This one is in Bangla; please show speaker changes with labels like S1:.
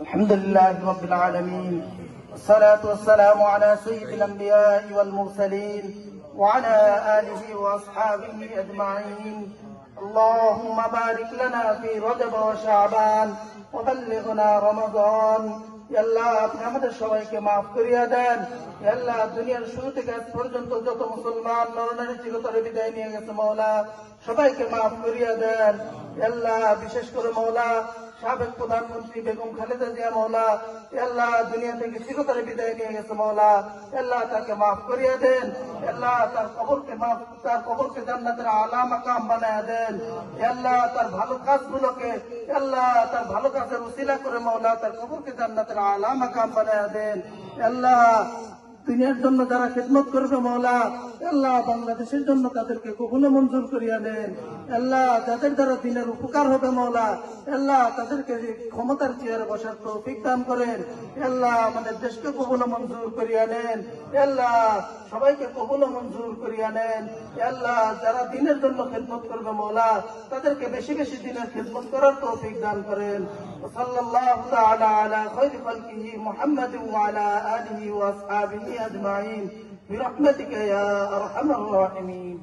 S1: الحمد لله رب العالمين، والصلاة والسلام على سيد الأنبياء والمرسلين وعلى آله وأصحابه أجمعين. اللهم بارك لنا في رجب وشعبان وبلغنا رمضان. আল্লাহ আপনি আমাদের সবাইকে মাফ করিয়া দেন। আল্লাহ দুনিয়ার শুরু থেকে আজ পর্যন্ত যত মুসলমান নরনারী চিরতরে বিদায় নিয়ে গেছে মওলা, সবাইকে মাফ করিয়া দেন। আল্লাহ বিশেষ করে মওলা সাবেক প্রধানমন্ত্রী বেগম খালেদা জিয়া মওলা, আল্লাহ দুনিয়া থেকে চিরতরে বিদায় নিয়ে গেছে মওলা, আল্লাহ তাকে মাফ করিয়া দেন। আল্লাহ তার কবরকে জান্নাতের আলা মাকাম বানায়া দেন। আল্লাহ তার ভালো কাজগুলোকে, আল্লাহ তার ভালো কাজের উসিলা করে মওলা তার কবরকে জান্নাতের আলা মাকাম বানায়া দেন। আল্লাহ দুনিয়ার জন্য যারা খেদমত করবে মওলা, আল্লাহ বাংলাদেশের জন্য তাদেরকে কবুল মঞ্জুর করিয়া দেন। আল্লাহ যাদের দ্বারা দিনের উপকার হবে মওলা, আল্লাহ তাদেরকে ক্ষমতার চেয়ারে বসার তৌফিক দান করেন। আল্লাহ আমাদের দেশকে কবুল মঞ্জুর করিয়া নেন। আল্লাহ সবাইকে কবুল মঞ্জুর করিয়া নেন। আল্লাহ যারা দিনের জন্য খেদমত করবে মওলা, তাদেরকে বেশি বেশি দিনের খেদমত করার তৌফিক দান করেন। সাল্লাল্লাহু তাআলা আলা খায়রি খালকিহি মুহাম্মাদিন ওয়া আলা আলিহি ওয়া আসহাবিহি আজমাইন বিরহমাতিকা ইয়া আরহামার রাহিমিন।